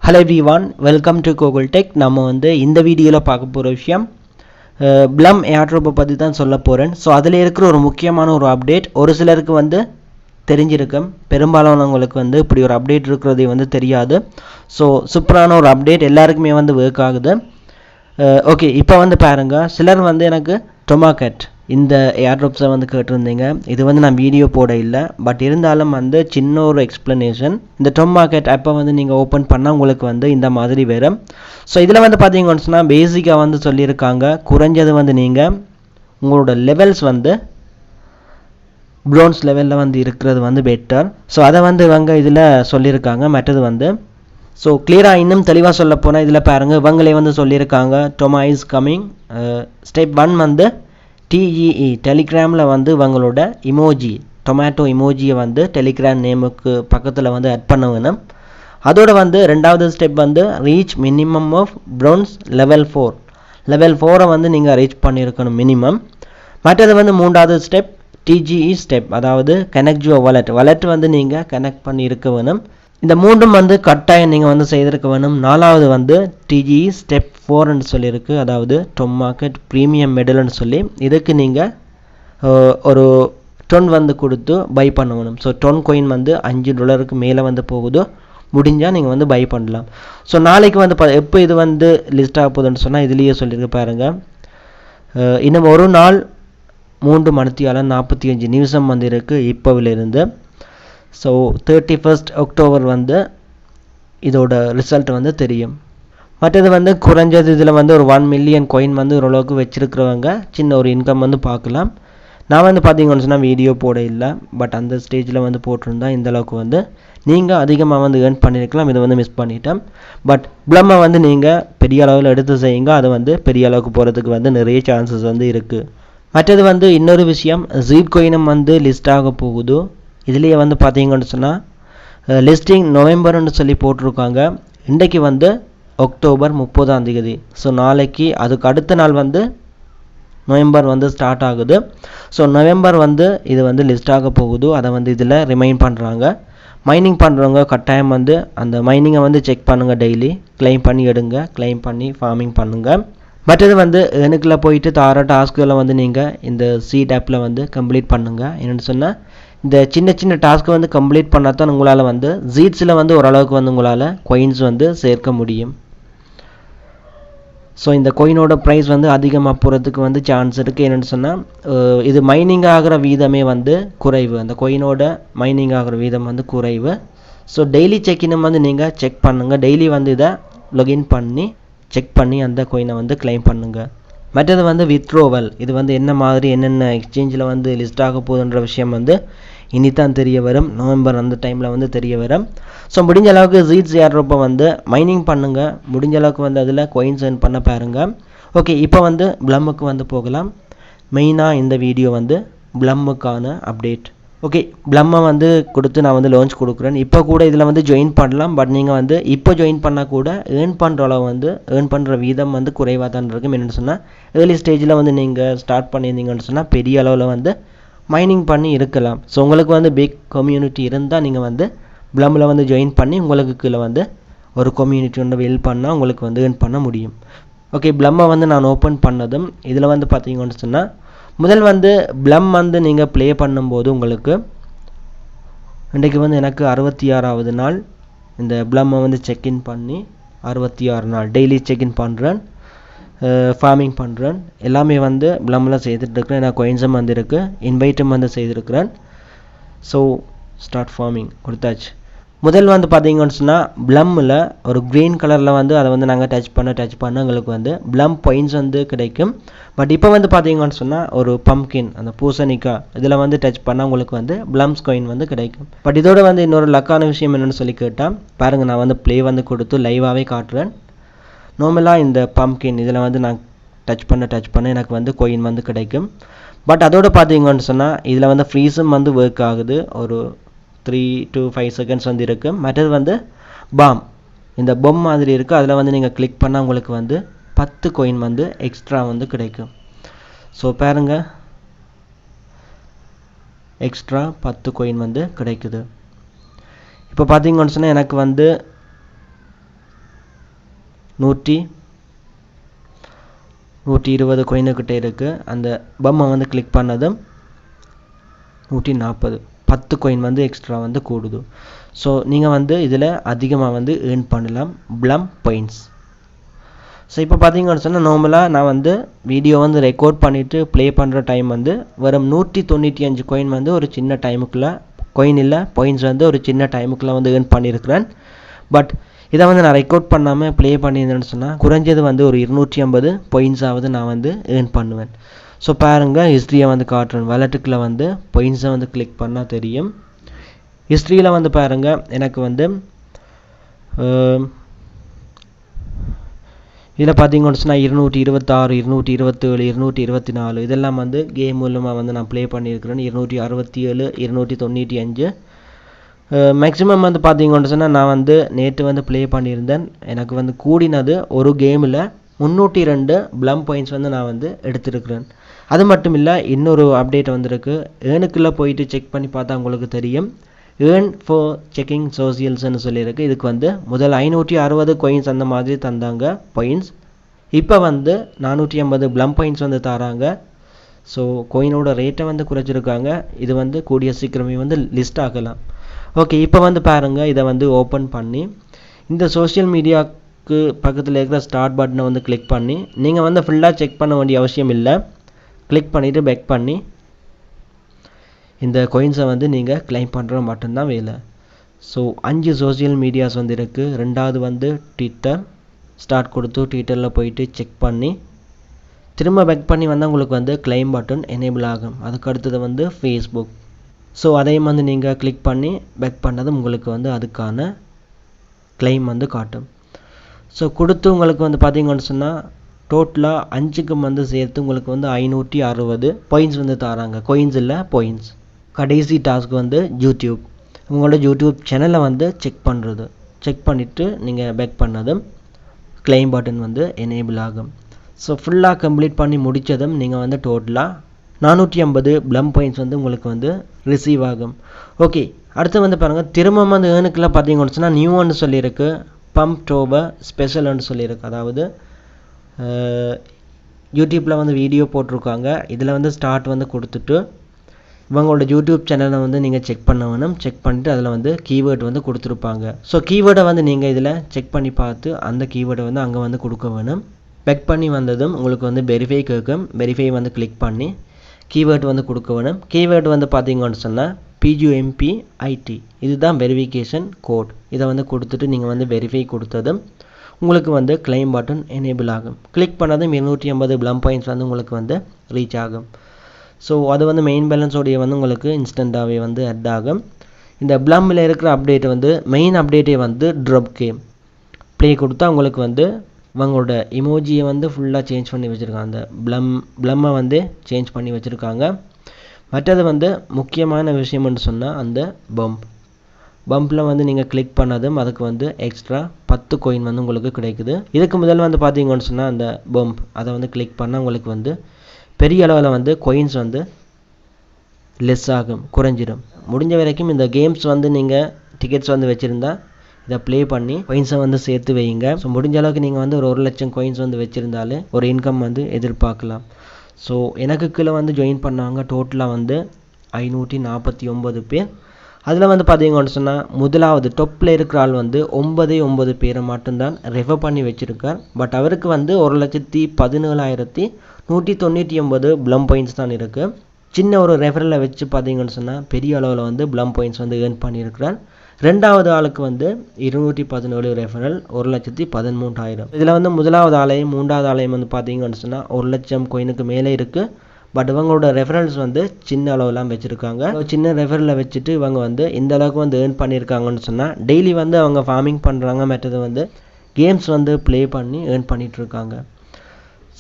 Hello everyone, welcome to Kokul Tech. நம்ம வந்து இந்த வீடியோல பார்க்க போற விஷயம் BlUM airdrop பத்தி தான் சொல்ல போறேன். சோ அதுல இருக்கிற ஒரு முக்கியமான ஒரு அப்டேட் ஒரு சிலருக்கு வந்து தெரிஞ்சிருக்கும். பெரும்பாலானவங்களுக்கு வந்து இப்படி ஒரு அப்டேட் இருக்குறதே வந்து தெரியாது. சோ சூப்பரான ஒரு அப்டேட் எல்லாருக்குமே வந்து வர்க் ஆகுது. ஓகே, இப்போ வந்து பாருங்க, சிலர் வந்து எனக்கு டொமாக்கெட் இந்த ஏர்ட்ராப்ஸை வந்து கேட்டிருந்தீங்க. இது வந்து நான் வீடியோ போட இல்லை, பட் இருந்தாலும் வந்து சின்ன ஒரு எக்ஸ்ப்ளனேஷன். இந்த டொமாக்கெட் ஆப்பை வந்து நீங்கள் ஓப்பன் பண்ணால் உங்களுக்கு வந்து இந்த மாதிரி வரும். ஸோ இதில் வந்து பார்த்தீங்கன்னு சொன்னால் பேசிக்காக வந்து சொல்லியிருக்காங்க, குறைஞ்சது வந்து நீங்கள் உங்களோட லெவல்ஸ் வந்து ப்ரோன்ஸ் லெவலில் வந்து இருக்கிறது வந்து பெட்டர். ஸோ அதை வந்து இவங்க இதில் சொல்லியிருக்காங்க. மற்றது வந்து ஸோ கிளியராக இன்னும் தெளிவாக சொல்ல போனால் இதில் பாருங்கள், இவங்களே வந்து சொல்லியிருக்காங்க டொமா இஸ் கம்மிங். ஸ்டெப் 1 வந்து டிஇஇ டெலிகிராமில் வந்து இவங்களோட இமோஜி டொமேட்டோ இமோஜியை வந்து டெலிகிராம் நேமுக்கு பக்கத்தில் வந்து ஆட் பண்ண வேணும். அதோட வந்து ரெண்டாவது ஸ்டெப் வந்து reach minimum of bronze level 4. Level 4 வந்து நீங்கள் ரீச் பண்ணியிருக்கணும் மினிமம். மற்றது வந்து மூன்றாவது ஸ்டெப் டிஜிஇ ஸ்டெப், அதாவது கனெக்ட் யுவர் வாலெட் வந்து நீங்கள் கனெக்ட் பண்ணி இருக்க வேணும். இந்த மூன்றும் வந்து கட்டாயம் நீங்கள் வந்து செய்திருக்க வேணும். நாலாவது வந்து டிஜிஇ ஸ்டெப் 4ன்னு சொல்லியிருக்கு, அதாவது டொமாக்கெட் ப்ரீமியம் மெடல்னு சொல்லி. இதுக்கு நீங்கள் ஒரு டொன் வந்து கொடுத்து பை பண்ண வேணும். ஸோ டொன் கோயின் வந்து $5 மேலே வந்து போகுது. முடிஞ்சால் நீங்கள் வந்து பை பண்ணலாம். ஸோ நாளைக்கு வந்து எப்போ இது வந்து லிஸ்ட் ஆக போகுதுன்னு சொன்னால் இதுலேயே சொல்லியிருக்கு பாருங்கள். இன்னும் ஒரு நாள் 3 மணித்தியாலம் 45 நிமிஷம் வந்து இருக்குது இப்போவிலிருந்து. ஸோ 31 அக்டோபர் வந்து இதோட ரிசல்ட் வந்து தெரியும். மற்றது வந்து குறைஞ்சது இதில் வந்து ஒரு 1 மில்லியன் காயின் வந்து ஓரளவுக்கு வச்சுருக்கிறவங்க சின்ன ஒரு இன்கம் வந்து பார்க்கலாம். நான் வந்து பார்த்தீங்கன்னு சொன்னால் வீடியோ போட இல்லை, பட் அந்த ஸ்டேஜில் வந்து போட்டிருந்தா இந்தளவுக்கு வந்து நீங்கள் அதிகமாக வந்து ஏர்ன் பண்ணியிருக்கலாம். இதை வந்து மிஸ் பண்ணிட்டேன். பட் BlUM வந்து நீங்கள் பெரிய அளவில் எடுத்து செய்யுங்க, அது வந்து பெரிய அளவுக்கு போகிறதுக்கு வந்து நிறைய சான்சஸ் வந்து இருக்குது. மற்றது வந்து இன்னொரு விஷயம், ஜீட் கோயினும் வந்து லிஸ்ட் ஆக போகுது. இதுலேயே வந்து பார்த்தீங்கன்னு சொன்னால் லிஸ்டிங் நவம்பர்னு சொல்லி போட்டிருக்காங்க. இன்றைக்கு வந்து அக்டோபர் 30. ஸோ நாளைக்கு அதுக்கு அடுத்த நாள் வந்து நவம்பர் வந்து ஸ்டார்ட் ஆகுது. ஸோ நவம்பர் வந்து இது வந்து லிஸ்ட் ஆக போகுது. அதை வந்து இதில் ரிமைண்ட் பண்ணுறாங்க. மைனிங் பண்ணுறவங்க கட்டாயம் வந்து அந்த மைனிங்கை வந்து செக் பண்ணுங்கள். டெய்லி கிளைம் பண்ணி எடுங்க, கிளைம் பண்ணி ஃபார்மிங் பண்ணுங்கள். மற்றது வந்து எனக்குள்ள போயிட்டு தார டாஸ்க்குகளை வந்து நீங்கள் இந்த சீட் ஆப்பில் வந்து கம்ப்ளீட் பண்ணுங்கள். என்னென்னு சொன்னால் இந்த சின்ன சின்ன டாஸ்க்கை வந்து கம்ப்ளீட் பண்ணால் தான் உங்களால் வந்து ஜீட்ஸில் வந்து ஓரளவுக்கு வந்து உங்களால் கோயின்ஸ் வந்து சேர்க்க முடியும். ஸோ இந்த கோயினோட ப்ரைஸ் வந்து அதிகமாக போகிறதுக்கு வந்து சான்ஸ் இருக்குது. என்னென்னு சொன்னால் இது மைனிங் ஆகிற வீதமே வந்து குறைவு, அந்த கோயினோட மைனிங் ஆகிற வீதம் வந்து குறைவு. ஸோ டெய்லி செக்கினும் வந்து நீங்கள் செக் பண்ணுங்கள். டெய்லி வந்து இதை லொகின் பண்ணி செக் பண்ணி அந்த கோயினை வந்து கிளைம் பண்ணுங்கள். மற்றது வந்து வித்ட்ரோவல், இது வந்து என்ன மாதிரி என்னென்ன எக்ஸ்சேஞ்சில் வந்து லிஸ்ட் ஆக போகுதுன்ற விஷயம் வந்து இனித்தான் தெரிய வரும். நவம்பர் அந்த டைமில் வந்து தெரிய வரும். ஸோ முடிஞ்ச அளவுக்கு ஜீட்ஸ் ஏர்ட்ராப்பை வந்து மைனிங் பண்ணுங்கள். முடிஞ்ச அளவுக்கு வந்து அதில் கோயின்ஸ் ஏர்ன் பண்ண பாருங்கள். ஓகே, இப்போ வந்து BlUMக்கு வந்து போகலாம். மெயினாக இந்த வீடியோ வந்து BlUMக்கான அப்டேட். ஓகே, BlUMமை வந்து கொடுத்து நான் வந்து லான்ச் கொடுக்குறேன். இப்போ கூட இதில் வந்து ஜாயின் பண்ணலாம், பட் நீங்கள் வந்து இப்போ ஜாயின் பண்ணால் கூட ஏர்ன் பண்ணுற அளவு வந்து ஏர்ன் பண்ணுற வீதம் வந்து குறைவாக தான் இருக்கும். என்னென்னு சொன்னால் ஏர்லி ஸ்டேஜில் வந்து நீங்கள் ஸ்டார்ட் பண்ணியிருந்தீங்கன்னு சொன்னால் பெரிய அளவில் வந்து மைனிங் பண்ணி இருக்கலாம். ஸோ உங்களுக்கு வந்து பிக் கம்யூனிட்டி இருந்தால் நீங்கள் வந்து BlUMல வந்து ஜாயின் பண்ணி உங்களுக்கு கீழே வந்து ஒரு கம்யூனிட்டி வந்து பில்ட் பண்ணால் உங்களுக்கு வந்து ஏர்ன் பண்ண முடியும். ஓகே, BlUMமை வந்து நான் ஓப்பன் பண்ணதும் இதில் வந்து பார்த்தீங்கன்னு சொன்னால் முதல் வந்து BlUM வந்து நீங்கள் ப்ளே பண்ணும்போது உங்களுக்கு இன்றைக்கு வந்து எனக்கு 66வது நாள் இந்த BlUMமை வந்து செக்இன் பண்ணி 66 நாள் டெய்லி செக்இன் பண்ணுறேன், ஃபார்மிங் பண்ணுறேன். எல்லாமே வந்து BlUMல செய்துட்டுருக்கிறேன். நான் கோயின்ஸும் வந்து இருக்குது, இன்வைட்டும் வந்து செய்திருக்கிறேன். ஸோ ஸ்டார்ட் ஃபார்மிங் கொடுத்தாச்சு. முதல் வந்து பார்த்தீங்கன்னு சொன்னால் BlUMல ஒரு க்ரீன் கலரில் வந்து அதை வந்து நாங்கள் டச் பண்ண எங்களுக்கு வந்து BlUM பாயிண்ட்ஸ் வந்து கிடைக்கும். பட் இப்போ வந்து பார்த்தீங்கன்னு சொன்னால் ஒரு பம்ப்கின், அந்த பூசணிக்காய், இதில் வந்து டச் பண்ணால் உங்களுக்கு வந்து BlUM's காயின் வந்து கிடைக்கும். பட் இதோட வந்து இன்னொரு லக்கான விஷயம் என்னென்னு சொல்லி கேட்டால் பாருங்கள், நான் வந்து ப்ளே வந்து கொடுத்து லைவாகவே காட்டுறேன். நார்மலாக இந்த பம்ப்கின் இதில் வந்து நான் டச் பண்ண எனக்கு வந்து கோயின் வந்து கிடைக்கும். பட் அதோடு பார்த்தீங்கன்னு சொன்னால் இதில் வந்து ஃப்ரீஸும் வந்து ஒர்க் ஆகுது. ஒரு 3 to 5 செகண்ட்ஸ் வந்து இருக்குது. மற்றது வந்து பாம், இந்த பொம் மாதிரி இருக்குது, அதில் வந்து நீங்கள் கிளிக் பண்ணால் உங்களுக்கு வந்து 10 கோயின் வந்து எக்ஸ்ட்ரா வந்து கிடைக்கும். ஸோ பாருங்கள், எக்ஸ்ட்ரா 10 கோயின் வந்து கிடைக்குது. இப்போ பார்த்தீங்கன்னு சொன்னால் எனக்கு வந்து 120 coinக்கிட்ட இருக்குது. அந்த பம்மை வந்து கிளிக் பண்ணதும் 140 10 coin வந்து எக்ஸ்ட்ரா வந்து கூடுது. ஸோ நீங்கள் வந்து இதில் அதிகமாக வந்து ஏர்ன் பண்ணலாம் BlUM பாயிண்ட்ஸ். ஸோ இப்போ பார்த்தீங்கன்னு சொன்னால் நார்மலாக நான் வந்து வீடியோ வந்து ரெக்கார்ட் பண்ணிவிட்டு ப்ளே பண்ணுற டைம் வந்து வெறும் 195 coin வந்து ஒரு சின்ன டைமுக்குள்ளே coin இல்லை பாயிண்ட்ஸ் வந்து ஒரு சின்ன டைமுக்குள்ளே வந்து ஏர்ன் பண்ணியிருக்கிறேன். பட் இதை வந்து நான் ரெக்கார்ட் பண்ணாமல் ப்ளே பண்ணியிருந்தேன்னு சொன்னால் குறைஞ்சது வந்து ஒரு 250 பாயிண்ட்ஸாவது நான் வந்து ஏர்ன் பண்ணுவேன். ஸோ பாருங்கள், ஹிஸ்ட்ரியை வந்து காட்டுறேன். வாலெட்டுக்குள்ளே வந்து பாயிண்ட்ஸை வந்து கிளிக் பண்ணால் தெரியும். ஹிஸ்ட்ரியில் வந்து பாருங்கள், எனக்கு வந்து இதில் பார்த்தீங்கன்னு சொன்னால் 226, 227, 224 இதெல்லாம் வந்து கேம் மூலமாக வந்து நான் ப்ளே பண்ணியிருக்கிறேன். 267, 295 மேக்ஸிமம் வந்து பார்த்தீங்கன்னு சொன்னால் நான் வந்து நேற்று வந்து ப்ளே பண்ணியிருந்தேன். எனக்கு வந்து கூடினது ஒரு கேமில் 302 BlUM பாயிண்ட்ஸ் வந்து நான் வந்து எடுத்திருக்கிறேன். அது மட்டும் இல்லை, இன்னொரு அப்டேட் வந்திருக்கு. ஏர்னுக்குள்ளே போயிட்டு செக் பண்ணி பார்த்தா உங்களுக்கு தெரியும். ஏர்ன் ஃபார் செக்கிங் சோசியல்ஸ்ன்னு சொல்லியிருக்கு. இதுக்கு வந்து முதல் 560 coins அந்த மாதிரி தந்தாங்க பாயிண்ட்ஸ். இப்போ வந்து 450 BlUM பாயிண்ட்ஸ் வந்து தராங்க. ஸோ கோயினோட ரேட்டை வந்து குறைச்சிருக்காங்க. இது வந்து கூடிய சீக்கிரமே வந்து லிஸ்ட் ஆகலாம். ஓகே, இப்போ வந்து பாருங்கள், இதை வந்து ஓப்பன் பண்ணி இந்த சோஷியல் மீடியாவுக்கு பக்கத்தில் இருக்கிற ஸ்டார்ட் பட்டனை வந்து கிளிக் பண்ணி நீங்கள் வந்து ஃபுல்லாக செக் பண்ண வேண்டிய அவசியம் இல்லை. கிளிக் பண்ணிவிட்டு பேக் பண்ணி இந்த coinsஐ வந்து நீங்கள் கிளைம் பண்ணுற மட்டும்தான் வேலை. ஸோ 5 சோஷியல் மீடியாஸ் வந்து இருக்குது. ரெண்டாவது வந்து ட்விட்டர். ஸ்டார்ட் கொடுத்து ட்விட்டரில் போயிட்டு செக் பண்ணி திரும்ப பேக் பண்ணி வந்தால் உங்களுக்கு வந்து கிளைம் பட்டன் எனேபிள் ஆகும். அதுக்கு அடுத்தது வந்து ஃபேஸ்புக். ஸோ அதையும் வந்து நீங்கள் கிளிக் பண்ணி பேக் பண்ணதும் உங்களுக்கு வந்து அதுக்கான கிளைம் வந்து காட்டும். ஸோ கொடுத்து உங்களுக்கு வந்து பார்த்தீங்கன்னு சொன்னால் டோட்டலாக 5க்கு வந்து சேர்த்து உங்களுக்கு வந்து 560 பாயிண்ட்ஸ் வந்து தராங்க. coins இல்லை, பாயிண்ட்ஸ். கடைசி டாஸ்க் வந்து யூடியூப். உங்களோட யூடியூப் சேனலை வந்து செக் பண்ணுறது. செக் பண்ணிவிட்டு நீங்கள் பேக் பண்ணதும் கிளைம் பட்டன் வந்து எனேபிள் ஆகும். ஸோ ஃபுல்லாக கம்ப்ளீட் பண்ணி முடித்ததும் நீங்கள் வந்து டோட்டலாக 450 BlUM பாயிண்ட்ஸ் வந்து உங்களுக்கு வந்து ரிசீவ் ஆகும். ஓகே, அடுத்து வந்து பாருங்கள், திரும்ப வந்து ஏர்னுக்குள்ள பார்த்தீங்கன்னு சொன்னால் நியூன்னு சொல்லியிருக்கு. பம்ப்டோபர் ஸ்பெஷல்னு சொல்லியிருக்கு. அதாவது யூடியூப்பில் வந்து வீடியோ போட்டிருக்காங்க. இதில் வந்து ஸ்டார்ட் வந்து கொடுத்துட்டு இவங்களோட யூடியூப் சேனலை வந்து நீங்கள் செக் பண்ண வேணும். செக் பண்ணிவிட்டு அதில் வந்து கீவேர்டு வந்து கொடுத்துருப்பாங்க. ஸோ கீவேர்டை வந்து நீங்கள் இதில் செக் பண்ணி பார்த்து அந்த கீவேர்டை வந்து அங்கே வந்து கொடுக்க வேணும். பேக் பண்ணி வந்ததும் உங்களுக்கு வந்து வெரிஃபை கேட்கும். வெரிஃபை வந்து கிளிக் பண்ணி கீவேர்டு வந்து கொடுக்க வேணும். கீவேர்டு வந்து பார்த்தீங்கன்னு சொன்னால் PGMPIT இதுதான் வெரிஃபிகேஷன் கோட். இதை வந்து கொடுத்துட்டு நீங்கள் வந்து வெரிஃபை கொடுத்ததும் உங்களுக்கு வந்து கிளைம் பட்டன் எனேபிள் ஆகும். கிளிக் பண்ணதும் 250 BlUM பாயிண்ட்ஸ் வந்து உங்களுக்கு வந்து ரீச் ஆகும். ஸோ அது வந்து மெயின் பேலன்ஸோடைய வந்து உங்களுக்கு இன்ஸ்டண்ட்டாகவே வந்து அட் ஆகும். இந்த BlUMல இருக்கிற அப்டேட் வந்து மெயின் அப்டேட்டே வந்து ட்ராப் கேம் ப்ளே கொடுத்தா உங்களுக்கு வந்து இவங்களோட இமோஜியை வந்து ஃபுல்லாக சேஞ்ச் பண்ணி வச்சுருக்காங்க. அந்த BlUMமை வந்து சேஞ்ச் பண்ணி வச்சுருக்காங்க. மற்றது வந்து முக்கியமான விஷயம்னு சொன்னால் அந்த பம்பில் வந்து நீங்கள் கிளிக் பண்ணதும் அதுக்கு வந்து எக்ஸ்ட்ரா 10 coin வந்து உங்களுக்கு கிடைக்குது. இதுக்கு முதல்ல வந்து பார்த்தீங்கன்னு சொன்னால் அந்த பம்ப் அதை வந்து கிளிக் பண்ணால் உங்களுக்கு வந்து பெரிய அளவில் வந்து coins வந்து லெஸ் ஆகும், குறைஞ்சிடும். முடிஞ்ச வரைக்கும் இந்த கேம்ஸ் வந்து நீங்கள் டிக்கெட்ஸ் வந்து வச்சுருந்தா இதை ப்ளே பண்ணி coinsஐ வந்து சேர்த்து வைங்க. ஸோ முடிஞ்ச அளவுக்கு நீங்கள் வந்து ஒரு 1,00,000 coins வந்து வச்சுருந்தாலே ஒரு இன்கம் வந்து எதிர்பார்க்கலாம். ஸோ எனக்கு கீழே வந்து ஜாயின் பண்ணாங்க டோட்டலாக வந்து 549 பேர். அதில் வந்து பார்த்தீங்கன்னு சொன்னால் முதலாவது டொப்பில் இருக்கிற ஆள் வந்து 9 பேரை மட்டும்தான் ரெஃபர் பண்ணி வச்சுருக்கார். பட் அவருக்கு வந்து 1,17,199 BlUM பாயிண்ட்ஸ் தான் இருக்குது. சின்ன ஒரு ரெஃபரில் வச்சு பார்த்தீங்கன்னு சொன்னால் பெரிய அளவில் வந்து BlUM பாயிண்ட்ஸ் வந்து ஏர்ன் பண்ணியிருக்கிறார். ரெண்டாவது ஆளுக்கு வந்து 217 ரெஃபரல் 1,13,000. இதில் வந்து முதலாவது ஆலயம் மூன்றாவது ஆலயம் வந்து பார்த்தீங்கன்னு சொன்னால் 1,00,000 coinக்கு மேலே இருக்குது. பட் இவங்களோட ரெஃபரல்ஸ் வந்து சின்ன அளவுலாம் வச்சுருக்காங்க. சின்ன ரெஃபரில் வச்சுட்டு இவங்க வந்து இந்த அளவுக்கு வந்து ஏர்ன் பண்ணியிருக்காங்கன்னு சொன்னால் டெய்லி வந்து அவங்க ஃபார்மிங் பண்ணுறாங்க. மற்றது வந்து கேம்ஸ் வந்து ப்ளே பண்ணி ஏர்ன் பண்ணிகிட்ருக்காங்க.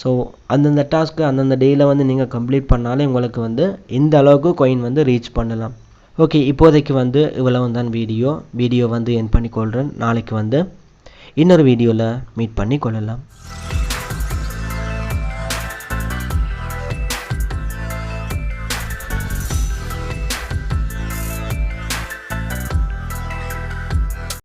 ஸோ அந்தந்த டாஸ்க்கு அந்தந்த டேயில் வந்து நீங்கள் கம்ப்ளீட் பண்ணாலே உங்களுக்கு வந்து இந்த அளவுக்கு coin வந்து ரீச் பண்ணலாம். ஓகே, இப்போதைக்கு வந்து இவ்வளவு தான் வீடியோ வந்து எண்ட் பண்ணி கொள்கிறேன். நாளைக்கு வந்து இன்னொரு வீடியோவில் மீட் பண்ணி கொள்ளலாம்.